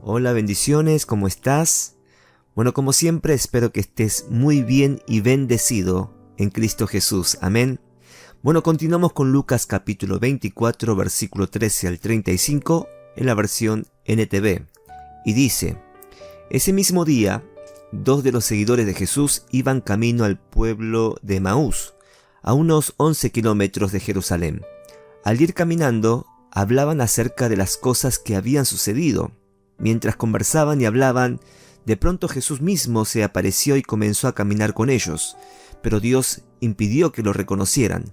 Hola, bendiciones, ¿cómo estás? Bueno, como siempre, espero que estés muy bien y bendecido en Cristo Jesús. Amén. Bueno, continuamos con Lucas capítulo 24, versículo 13 al 35, en la versión NTV. Y dice: ese mismo día, dos de los seguidores de Jesús iban camino al pueblo de Emaús, a unos 11 kilómetros de Jerusalén. Al ir caminando, hablaban acerca de las cosas que habían sucedido. Mientras conversaban y hablaban, de pronto Jesús mismo se apareció y comenzó a caminar con ellos, pero Dios impidió que lo reconocieran.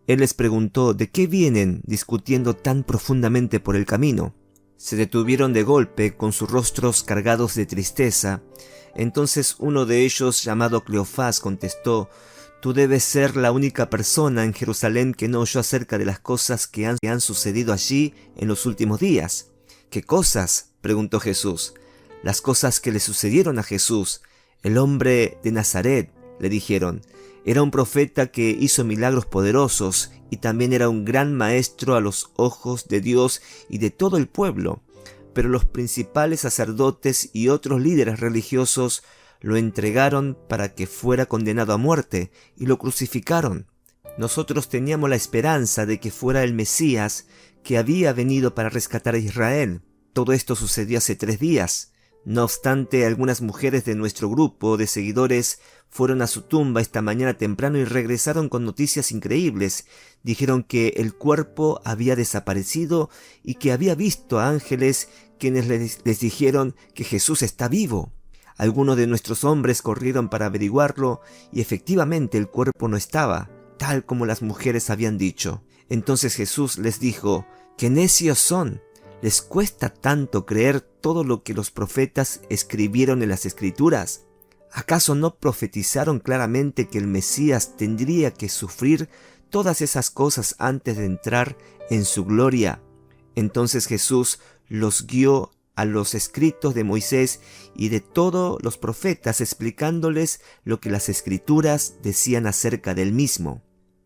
Él les preguntó de qué vienen discutiendo tan profundamente por el camino. Se detuvieron de golpe con sus rostros cargados de tristeza. Entonces uno de ellos, llamado Cleofás, contestó: «Tú debes ser la única persona en Jerusalén que no oyó acerca de las cosas que han sucedido allí en los últimos días». «¿Qué cosas?», preguntó Jesús. «Las cosas que le sucedieron a Jesús, el hombre de Nazaret», le dijeron. «Era un profeta que hizo milagros poderosos y también era un gran maestro a los ojos de Dios y de todo el pueblo. Pero los principales sacerdotes y otros líderes religiosos lo entregaron para que fuera condenado a muerte y lo crucificaron. Nosotros teníamos la esperanza de que fuera el Mesías, que había venido para rescatar a Israel. Todo esto sucedió hace 3 días. No obstante, algunas mujeres de nuestro grupo de seguidores fueron a su tumba esta mañana temprano y regresaron con noticias increíbles. Dijeron que el cuerpo había desaparecido y que había visto a ángeles quienes les dijeron que Jesús está vivo. Algunos de nuestros hombres corrieron para averiguarlo y efectivamente el cuerpo no estaba, tal como las mujeres habían dicho. Entonces Jesús les dijo: «¡Qué necios son! ¿Les cuesta tanto creer todo lo que los profetas escribieron en las Escrituras? ¿Acaso no profetizaron claramente que el Mesías tendría que sufrir todas esas cosas antes de entrar en su gloria?» Entonces Jesús los guió a los escritos de Moisés y de todos los profetas, explicándoles lo que las Escrituras decían acerca del mismo.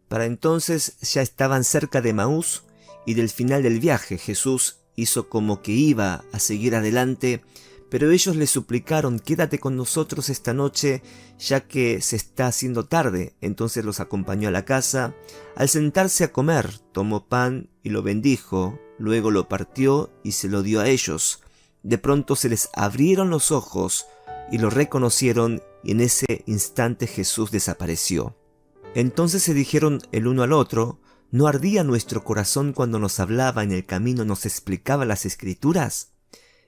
Para entonces ya estaban cerca de Emaús y del final del viaje. Jesús hizo como que iba a seguir adelante, pero ellos le suplicaron: «Quédate con nosotros esta noche, ya que se está haciendo tarde». Entonces los acompañó a la casa. Al sentarse a comer, tomó pan y lo bendijo, luego lo partió y se lo dio a ellos. De pronto se les abrieron los ojos y lo reconocieron, y en ese instante Jesús desapareció. Entonces se dijeron el uno al otro: ¿no ardía nuestro corazón cuando nos hablaba en el camino, nos explicaba las Escrituras?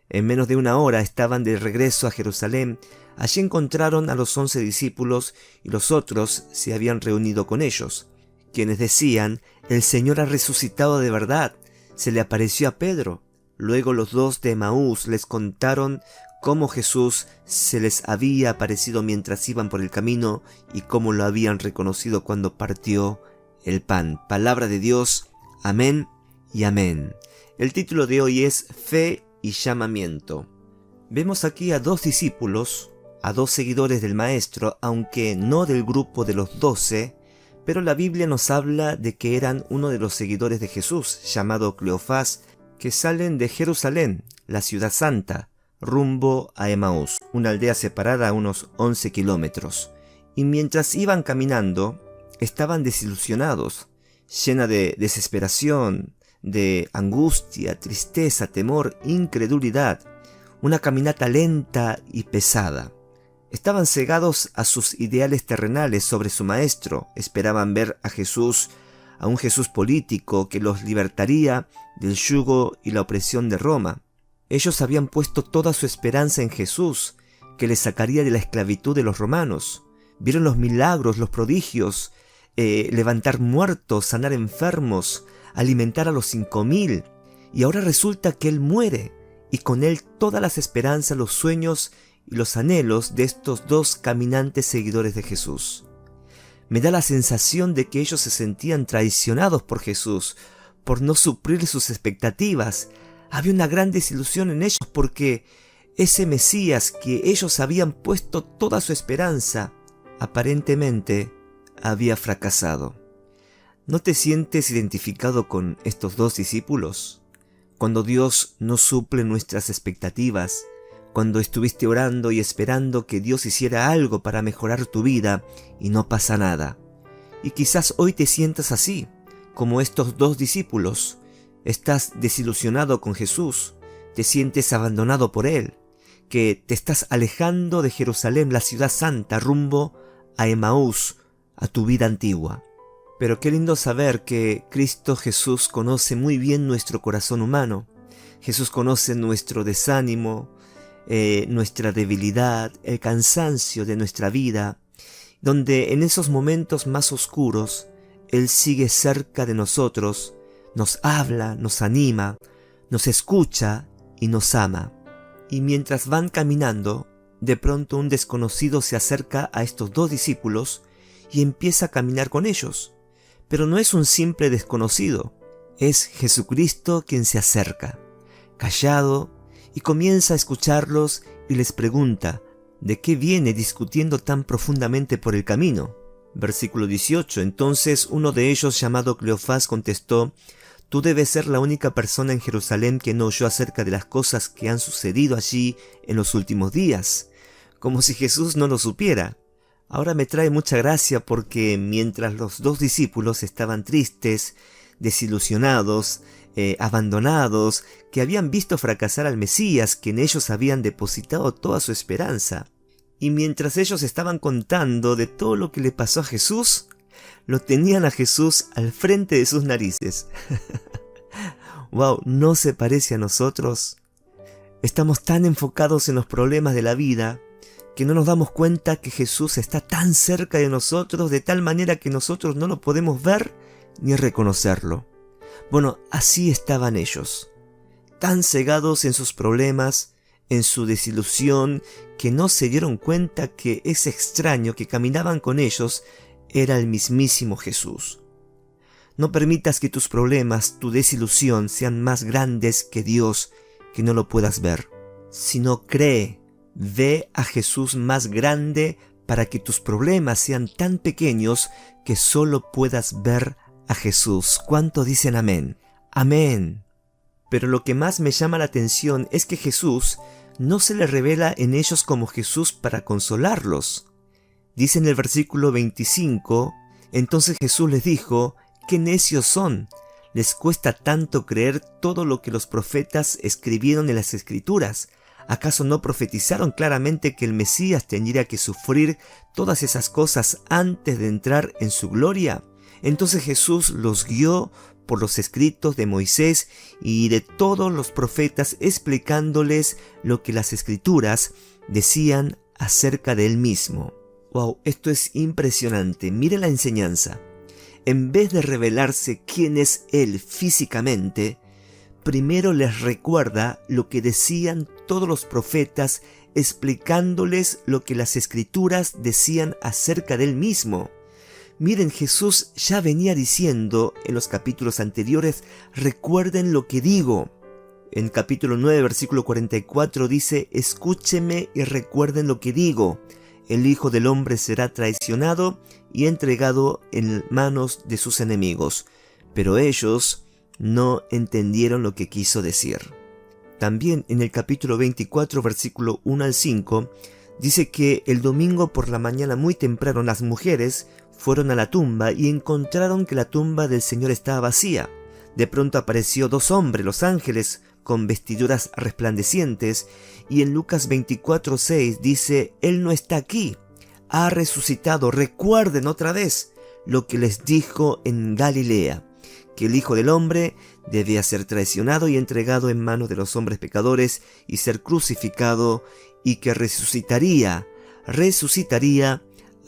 En menos de 1 hora estaban de regreso a Jerusalén. Allí encontraron a los 11 discípulos y los otros se habían reunido con ellos, quienes decían: «El Señor ha resucitado de verdad, se le apareció a Pedro». Luego los 2 de Emaús les contaron cómo Jesús se les había aparecido mientras iban por el camino y cómo lo habían reconocido cuando partió el pan. Palabra de Dios. Amén y amén. El título de hoy es Fe y llamamiento. Vemos aquí a 2 discípulos, a 2 seguidores del Maestro, aunque no del grupo de los 12, pero la Biblia nos habla de que eran uno de los seguidores de Jesús, llamado Cleofás, que salen de Jerusalén, la ciudad santa, rumbo a Emaús, una aldea separada a unos 11 kilómetros. Y mientras iban caminando, estaban desilusionados, llena de desesperación, de angustia, tristeza, temor, incredulidad, una caminata lenta y pesada. Estaban cegados a sus ideales terrenales sobre su maestro. Esperaban ver a Jesús, a un Jesús político que los libertaría del yugo y la opresión de Roma. Ellos habían puesto toda su esperanza en Jesús, que les sacaría de la esclavitud de los romanos. Vieron los milagros, los prodigios, levantar muertos, sanar enfermos, alimentar a los 5,000. Y ahora resulta que Él muere, y con Él todas las esperanzas, los sueños y los anhelos de estos 2 caminantes seguidores de Jesús. Me da la sensación de que ellos se sentían traicionados por Jesús, por no suplir sus expectativas. Había una gran desilusión en ellos porque ese Mesías que ellos habían puesto toda su esperanza, aparentemente había fracasado. ¿No te sientes identificado con estos 2 discípulos? cuando Dios no suple nuestras expectativas, cuando estuviste orando y esperando que Dios hiciera algo para mejorar tu vida y no pasa nada. Y quizás hoy te sientas así, como estos dos discípulos. Estás desilusionado con Jesús, te sientes abandonado por Él, que te estás alejando de Jerusalén, la ciudad santa, rumbo a Emaús, a tu vida antigua. Pero qué lindo saber que Cristo Jesús conoce muy bien nuestro corazón humano. Jesús conoce nuestro desánimo, nuestra debilidad, el cansancio de nuestra vida, donde en esos momentos más oscuros Él sigue cerca de nosotros, nos habla, nos anima, nos escucha y nos ama. Y mientras van caminando, de pronto un desconocido se acerca a estos dos discípulos y empieza a caminar con ellos. Pero no es un simple desconocido, es Jesucristo quien se acerca, callado, y comienza a escucharlos y les pregunta de qué viene discutiendo tan profundamente por el camino. Versículo 18. Entonces uno de ellos, llamado Cleofás, contestó: «Tú debes ser la única persona en Jerusalén que no oyó acerca de las cosas que han sucedido allí en los últimos días», como si Jesús no lo supiera. Ahora me trae mucha gracia porque mientras los dos discípulos estaban tristes, desilusionados, abandonados, que habían visto fracasar al Mesías, que en ellos habían depositado toda su esperanza, y mientras ellos estaban contando de todo lo que le pasó a Jesús, lo tenían a Jesús al frente de sus narices. ¡Wow! ¿No se parece a nosotros? Estamos tan enfocados en los problemas de la vida que no nos damos cuenta que Jesús está tan cerca de nosotros, de tal manera que nosotros no lo podemos ver ni reconocerlo. Bueno, así estaban ellos, tan cegados en sus problemas, en su desilusión, que no se dieron cuenta que ese extraño que caminaban con ellos era el mismísimo Jesús. No permitas que tus problemas, tu desilusión, sean más grandes que Dios, que no lo puedas ver, sino cree. Ve a Jesús más grande para que tus problemas sean tan pequeños que solo puedas ver a Jesús. ¿Cuánto dicen amén? Amén. Pero lo que más me llama la atención es que Jesús no se le revela en ellos como Jesús para consolarlos. Dice en el versículo 25, entonces Jesús les dijo: «¡Qué necios son! Les cuesta tanto creer todo lo que los profetas escribieron en las Escrituras. ¿Acaso no profetizaron claramente que el Mesías tendría que sufrir todas esas cosas antes de entrar en su gloria?» Entonces Jesús los guió por los escritos de Moisés y de todos los profetas, explicándoles lo que las Escrituras decían acerca de él mismo. ¡Wow! Esto es impresionante. Mire la enseñanza. En vez de revelarse quién es él físicamente, primero les recuerda lo que decían todos los profetas, explicándoles lo que las Escrituras decían acerca de él mismo. Miren, Jesús ya venía diciendo en los capítulos anteriores: «Recuerden lo que digo». En capítulo 9, versículo 44 dice: «Escúchenme y recuerden lo que digo. El Hijo del Hombre será traicionado y entregado en manos de sus enemigos». Pero ellos no entendieron lo que quiso decir. También en el capítulo 24, versículo 1 al 5, dice que el domingo por la mañana muy temprano las mujeres fueron a la tumba y encontraron que la tumba del Señor estaba vacía. De pronto apareció dos hombres, los ángeles, con vestiduras resplandecientes, y en Lucas 24:6 dice: «Él no está aquí, ha resucitado. Recuerden otra vez lo que les dijo en Galilea, que el Hijo del Hombre debía ser traicionado y entregado en manos de los hombres pecadores y ser crucificado, y que resucitaría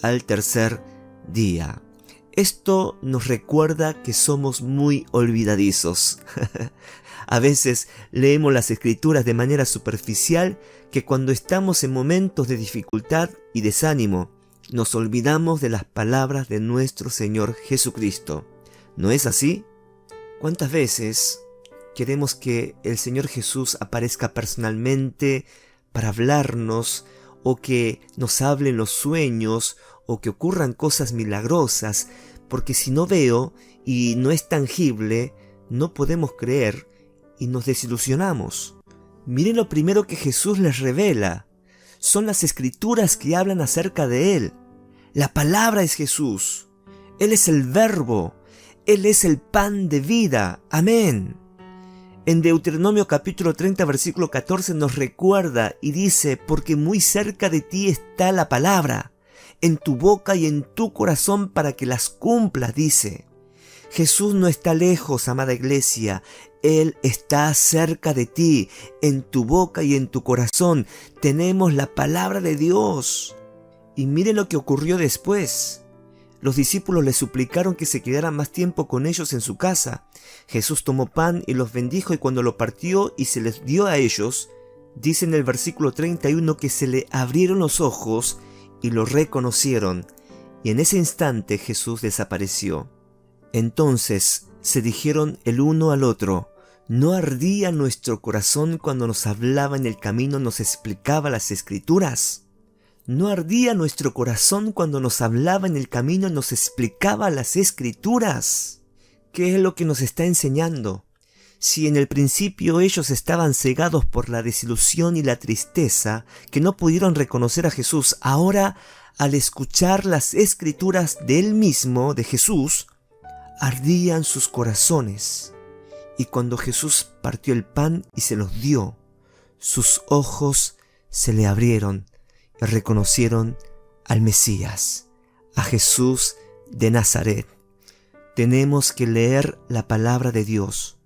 al tercer día». Esto nos recuerda que somos muy olvidadizos. A veces leemos las Escrituras de manera superficial, que cuando estamos en momentos de dificultad y desánimo, nos olvidamos de las palabras de nuestro Señor Jesucristo. ¿No es así? ¿Cuántas veces queremos que el Señor Jesús aparezca personalmente para hablarnos, o que nos hable en los sueños, o que ocurran cosas milagrosas? Porque si no veo y no es tangible, no podemos creer y nos desilusionamos. Miren lo primero que Jesús les revela. Son las Escrituras que hablan acerca de Él. La palabra es Jesús. Él es el Verbo. Él es el pan de vida. Amén. En Deuteronomio capítulo 30, versículo 14 nos recuerda y dice: porque muy cerca de ti está la palabra, en tu boca y en tu corazón para que las cumplas, dice. Jesús no está lejos, amada iglesia. Él está cerca de ti, en tu boca y en tu corazón. Tenemos la palabra de Dios. Y miren lo que ocurrió después. Los discípulos le suplicaron que se quedaran más tiempo con ellos en su casa. Jesús tomó pan y los bendijo, y cuando lo partió y se les dio a ellos, dice en el versículo 31 que se le abrieron los ojos y lo reconocieron, y en ese instante Jesús desapareció. Entonces se dijeron el uno al otro: ¿no ardía nuestro corazón cuando nos hablaba en el camino, nos explicaba las Escrituras? ¿No ardía nuestro corazón cuando nos hablaba en el camino y nos explicaba las Escrituras? ¿Qué es lo que nos está enseñando? Si en el principio ellos estaban cegados por la desilusión y la tristeza, que no pudieron reconocer a Jesús, ahora, al escuchar las Escrituras de Él mismo, de Jesús, ardían sus corazones. Y cuando Jesús partió el pan y se los dio, sus ojos se le abrieron y reconocieron al Mesías, a Jesús de Nazaret. Tenemos que leer la palabra de Dios.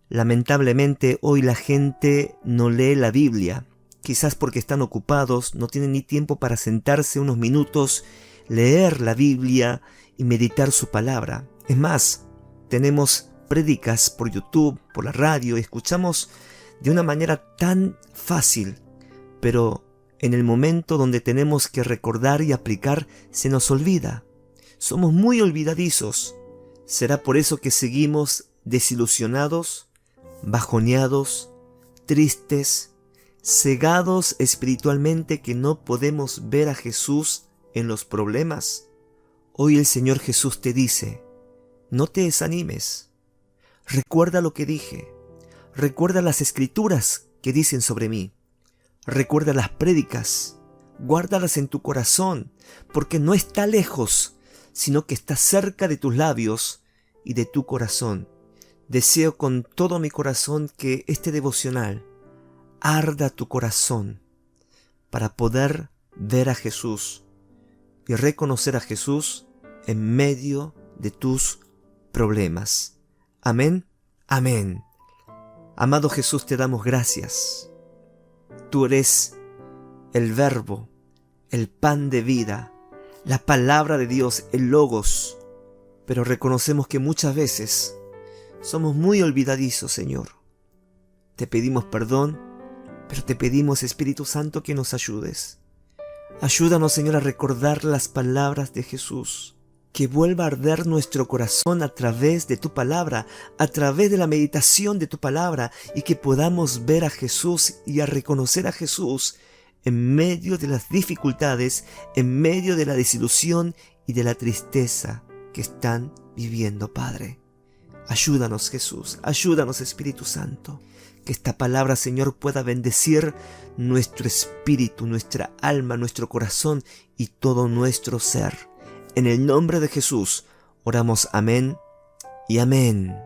Lamentablemente hoy la gente no lee la Biblia, quizás porque están ocupados, no tienen ni tiempo para sentarse unos minutos, leer la Biblia y meditar su palabra. Es más, tenemos prédicas por YouTube, por la radio, escuchamos de una manera tan fácil, pero en el momento donde tenemos que recordar y aplicar, se nos olvida. Somos muy olvidadizos. ¿Será por eso que seguimos desilusionados, bajoneados, tristes, cegados espiritualmente, que no podemos ver a Jesús en los problemas? Hoy el Señor Jesús te dice: no te desanimes. Recuerda lo que dije. Recuerda las Escrituras que dicen sobre mí. Recuerda las prédicas, guárdalas en tu corazón, porque no está lejos, sino que está cerca de tus labios y de tu corazón. Deseo con todo mi corazón que este devocional arda tu corazón para poder ver a Jesús y reconocer a Jesús en medio de tus problemas. Amén, amén. Amado Jesús, te damos gracias. Tú eres el Verbo, el pan de vida, la palabra de Dios, el Logos. Pero reconocemos que muchas veces somos muy olvidadizos, Señor. Te pedimos perdón, pero te pedimos, Espíritu Santo, que nos ayudes. Ayúdanos, Señor, a recordar las palabras de Jesús. Que vuelva a arder nuestro corazón a través de tu palabra, a través de la meditación de tu palabra, y que podamos ver a Jesús y a reconocer a Jesús en medio de las dificultades, en medio de la desilusión y de la tristeza que están viviendo, Padre. Ayúdanos, Jesús, ayúdanos, Espíritu Santo, que esta palabra, Señor, pueda bendecir nuestro espíritu, nuestra alma, nuestro corazón y todo nuestro ser. En el nombre de Jesús oramos, amén y amén.